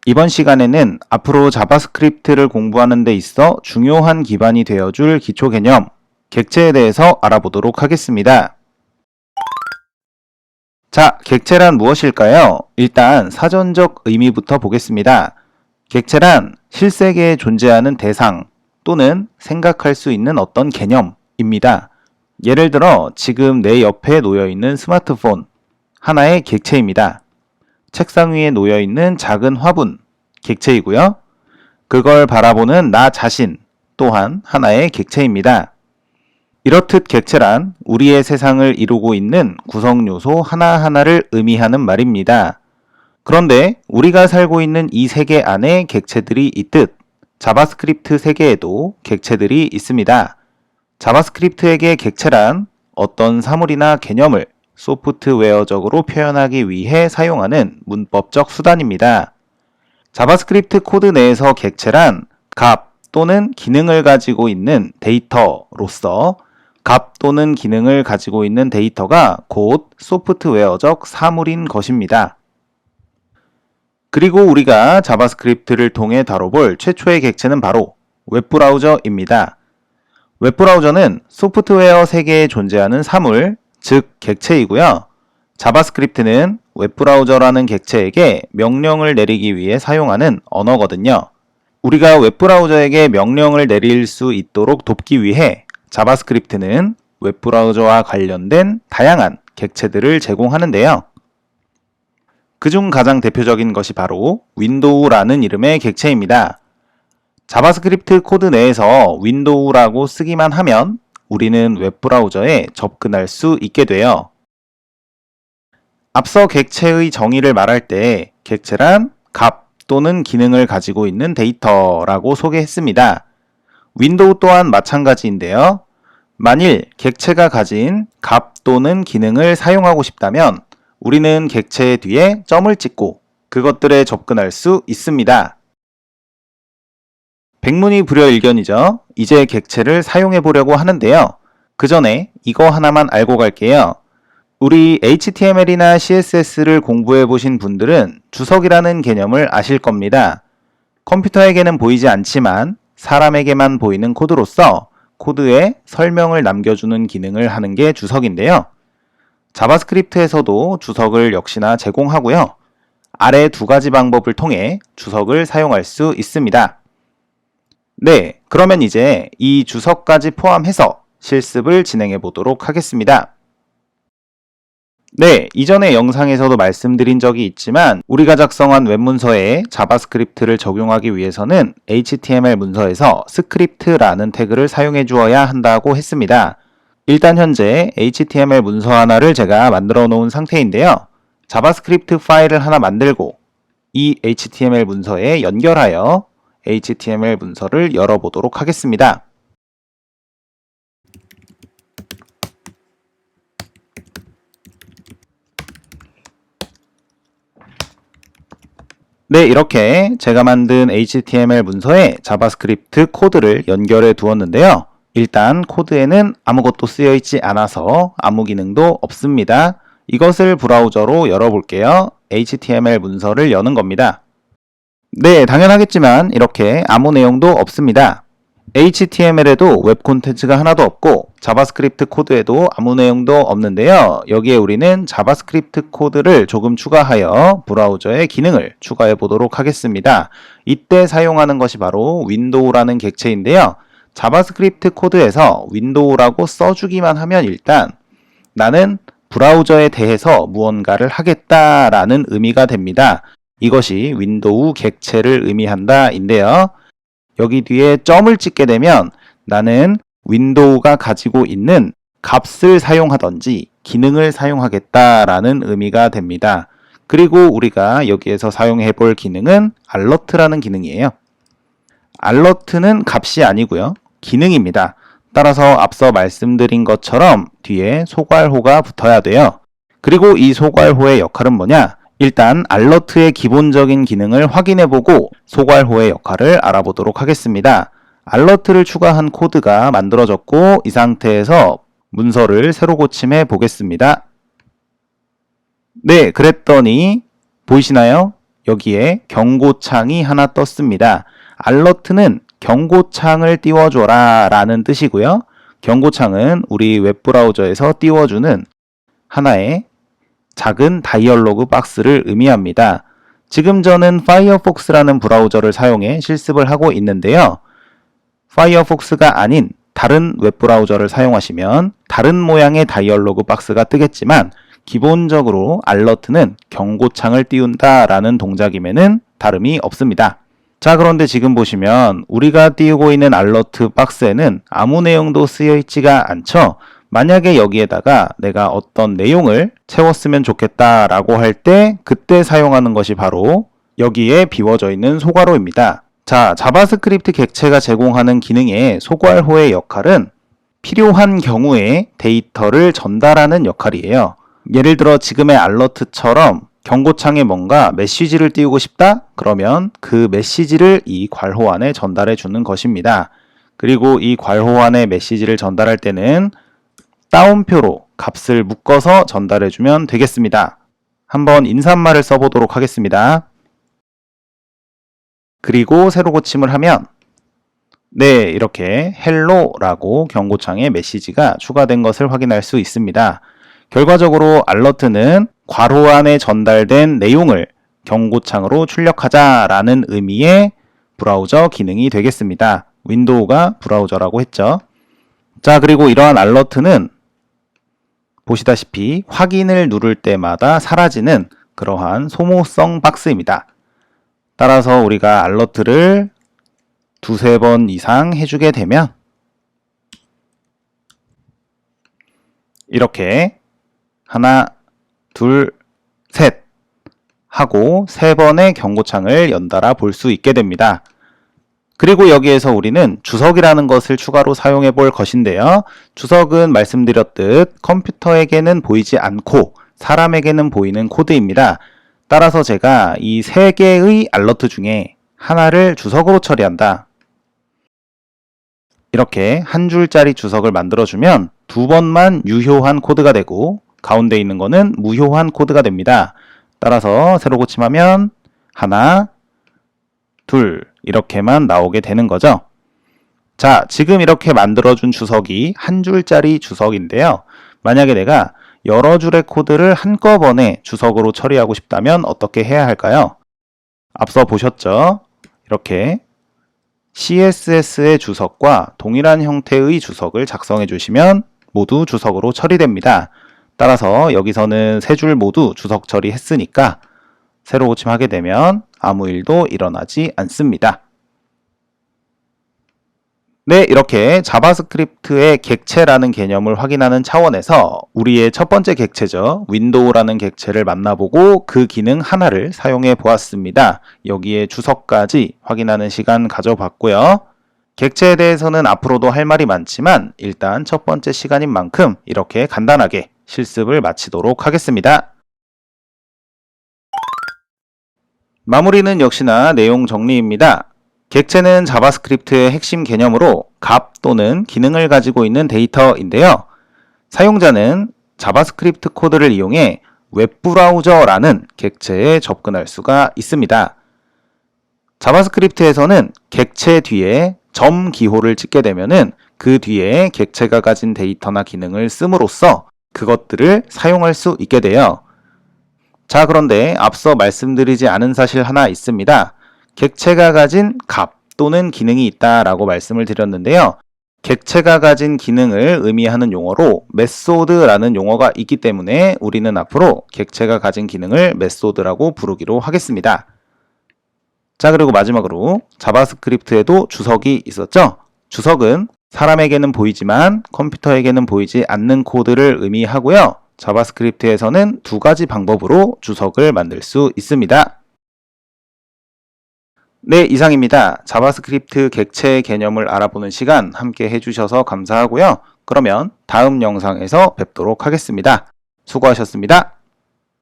이번 시간에는 앞으로 자바스크립트를 공부하는 데 있어 중요한 기반이 되어줄 기초 개념, 객체에 대해서 알아보도록 하겠습니다. 자, 객체란 무엇일까요? 일단 사전적 의미부터 보겠습니다. 객체란 실세계에 존재하는 대상 또는 생각할 수 있는 어떤 개념입니다. 예를 들어 지금 내 옆에 놓여있는 스마트폰, 하나의 객체입니다. 책상 위에 놓여있는 작은 화분, 객체이고요. 그걸 바라보는 나 자신 또한 하나의 객체입니다. 이렇듯 객체란 우리의 세상을 이루고 있는 구성 요소 하나하나를 의미하는 말입니다. 그런데 우리가 살고 있는 이 세계 안에 객체들이 있듯 자바스크립트 세계에도 객체들이 있습니다. 자바스크립트에게 객체란 어떤 사물이나 개념을 소프트웨어적으로 표현하기 위해 사용하는 문법적 수단입니다. 자바스크립트 코드 내에서 객체란 값 또는 기능을 가지고 있는 데이터로서 값 또는 기능을 가지고 있는 데이터가 곧 소프트웨어적 사물인 것입니다. 그리고 우리가 자바스크립트를 통해 다뤄볼 최초의 객체는 바로 웹브라우저입니다. 웹브라우저는 소프트웨어 세계에 존재하는 사물, 즉 객체이고요. 자바스크립트는 웹브라우저라는 객체에게 명령을 내리기 위해 사용하는 언어거든요. 우리가 웹브라우저에게 명령을 내릴 수 있도록 돕기 위해 자바스크립트는 웹브라우저와 관련된 다양한 객체들을 제공하는데요. 그중 가장 대표적인 것이 바로 윈도우라는 이름의 객체입니다. 자바스크립트 코드 내에서 윈도우라고 쓰기만 하면 우리는 웹브라우저에 접근할 수 있게 돼요. 앞서 객체의 정의를 말할 때 객체란 값 또는 기능을 가지고 있는 데이터라고 소개했습니다. 윈도우 또한 마찬가지인데요. 만일 객체가 가진 값 또는 기능을 사용하고 싶다면 우리는 객체 뒤에 점을 찍고 그것들에 접근할 수 있습니다. 백문이 불여일견이죠. 이제 객체를 사용해 보려고 하는데요. 그 전에 이거 하나만 알고 갈게요. 우리 HTML이나 CSS를 공부해 보신 분들은 주석이라는 개념을 아실 겁니다. 컴퓨터에게는 보이지 않지만 사람에게만 보이는 코드로서 코드에 설명을 남겨주는 기능을 하는 게 주석인데요. 자바스크립트에서도 주석을 역시나 제공하고요. 아래 두 가지 방법을 통해 주석을 사용할 수 있습니다. 네, 그러면 이제 이 주석까지 포함해서 실습을 진행해 보도록 하겠습니다. 네, 이전의 영상에서도 말씀드린 적이 있지만 우리가 작성한 웹문서에 자바스크립트를 적용하기 위해서는 HTML 문서에서 스크립트라는 태그를 사용해 주어야 한다고 했습니다. 일단 현재 HTML 문서 하나를 제가 만들어 놓은 상태인데요. 자바스크립트 파일을 하나 만들고 이 HTML 문서에 연결하여 HTML 문서를 열어보도록 하겠습니다. 네, 이렇게 제가 만든 HTML 문서에 자바스크립트 코드를 연결해 두었는데요. 일단 코드에는 아무것도 쓰여 있지 않아서 아무 기능도 없습니다. 이것을 브라우저로 열어볼게요. HTML 문서를 여는 겁니다. 네, 당연하겠지만 이렇게 아무 내용도 없습니다. HTML에도 웹 콘텐츠가 하나도 없고 자바스크립트 코드에도 아무 내용도 없는데요. 여기에 우리는 자바스크립트 코드를 조금 추가하여 브라우저의 기능을 추가해 보도록 하겠습니다. 이때 사용하는 것이 바로 윈도우라는 객체인데요. 자바스크립트 코드에서 윈도우라고 써주기만 하면 일단 나는 브라우저에 대해서 무언가를 하겠다라는 의미가 됩니다. 이것이 윈도우 객체를 의미한다인데요. 여기 뒤에 점을 찍게 되면 나는 윈도우가 가지고 있는 값을 사용하든지 기능을 사용하겠다라는 의미가 됩니다. 그리고 우리가 여기에서 사용해 볼 기능은 alert라는 기능이에요. alert는 값이 아니고요. 기능입니다. 따라서 앞서 말씀드린 것처럼 뒤에 소괄호가 붙어야 돼요. 그리고 이 소괄호의 역할은 뭐냐? 일단 alert의 기본적인 기능을 확인해보고 소괄호의 역할을 알아보도록 하겠습니다. alert를 추가한 코드가 만들어졌고 이 상태에서 문서를 새로 고침해 보겠습니다. 네, 그랬더니 보이시나요? 여기에 경고창이 하나 떴습니다. alert는 경고창을 띄워줘라 라는 뜻이고요. 경고창은 우리 웹브라우저에서 띄워주는 하나의 작은 다이얼로그 박스를 의미합니다. 지금 저는 파이어폭스라는 브라우저를 사용해 실습을 하고 있는데요. 파이어폭스가 아닌 다른 웹브라우저를 사용하시면 다른 모양의 다이얼로그 박스가 뜨겠지만 기본적으로 alert는 경고창을 띄운다 라는 동작임에는 다름이 없습니다. 자, 그런데 지금 보시면 우리가 띄우고 있는 alert 박스에는 아무 내용도 쓰여 있지가 않죠. 만약에 여기에다가 내가 어떤 내용을 채웠으면 좋겠다 라고 할 때 그때 사용하는 것이 바로 여기에 비워져 있는 소괄호입니다. 자, 자바스크립트 객체가 제공하는 기능의 소괄호의 역할은 필요한 경우에 데이터를 전달하는 역할이에요. 예를 들어 지금의 alert처럼 경고창에 뭔가 메시지를 띄우고 싶다? 그러면 그 메시지를 이 괄호 안에 전달해 주는 것입니다. 그리고 이 괄호 안에 메시지를 전달할 때는 따옴표로 값을 묶어서 전달해 주면 되겠습니다. 한번 인사말을 써보도록 하겠습니다. 그리고 새로 고침을 하면 네, 이렇게 hello라고 경고창에 메시지가 추가된 것을 확인할 수 있습니다. 결과적으로 alert는 괄호 안에 전달된 내용을 경고창으로 출력하자라는 의미의 브라우저 기능이 되겠습니다. 윈도우가 브라우저라고 했죠. 자, 그리고 이러한 alert는 보시다시피 확인을 누를 때마다 사라지는 그러한 소모성 박스입니다. 따라서 우리가 alert를 두세 번 이상 해주게 되면 이렇게 하나, 둘, 셋 하고 세 번의 경고창을 연달아 볼 수 있게 됩니다. 그리고 여기에서 우리는 주석이라는 것을 추가로 사용해 볼 것인데요. 주석은 말씀드렸듯 컴퓨터에게는 보이지 않고 사람에게는 보이는 코드입니다. 따라서 제가 이 세 개의 alert 중에 하나를 주석으로 처리한다. 이렇게 한 줄짜리 주석을 만들어주면 두 번만 유효한 코드가 되고 가운데 있는 거는 무효한 코드가 됩니다. 따라서 새로 고침하면 하나, 둘 이렇게만 나오게 되는 거죠. 자, 지금 이렇게 만들어준 주석이 한 줄짜리 주석인데요. 만약에 내가 여러 줄의 코드를 한꺼번에 주석으로 처리하고 싶다면 어떻게 해야 할까요? 앞서 보셨죠? 이렇게 CSS의 주석과 동일한 형태의 주석을 작성해 주시면 모두 주석으로 처리됩니다. 따라서 여기서는 세 줄 모두 주석 처리했으니까 새로 고침하게 되면 아무 일도 일어나지 않습니다. 네, 이렇게 자바스크립트의 객체라는 개념을 확인하는 차원에서 우리의 첫 번째 객체죠. 윈도우라는 객체를 만나보고 그 기능 하나를 사용해 보았습니다. 여기에 주석까지 확인하는 시간 가져봤고요. 객체에 대해서는 앞으로도 할 말이 많지만 일단 첫 번째 시간인 만큼 이렇게 간단하게 실습을 마치도록 하겠습니다. 마무리는 역시나 내용 정리입니다. 객체는 자바스크립트의 핵심 개념으로 값 또는 기능을 가지고 있는 데이터인데요. 사용자는 자바스크립트 코드를 이용해 웹브라우저라는 객체에 접근할 수가 있습니다. 자바스크립트에서는 객체 뒤에 점 기호를 찍게 되면은 그 뒤에 객체가 가진 데이터나 기능을 씀으로써 그것들을 사용할 수 있게 돼요. 자, 그런데 앞서 말씀드리지 않은 사실 하나 있습니다. 객체가 가진 값 또는 기능이 있다라고 말씀을 드렸는데요. 객체가 가진 기능을 의미하는 용어로 메소드라는 용어가 있기 때문에 우리는 앞으로 객체가 가진 기능을 메소드라고 부르기로 하겠습니다. 자, 그리고 마지막으로 자바스크립트에도 주석이 있었죠. 주석은 사람에게는 보이지만 컴퓨터에게는 보이지 않는 코드를 의미하고요. 자바스크립트에서는 두 가지 방법으로 주석을 만들 수 있습니다. 네, 이상입니다. 자바스크립트 객체 개념을 알아보는 시간 함께 해주셔서 감사하고요. 그러면 다음 영상에서 뵙도록 하겠습니다. 수고하셨습니다.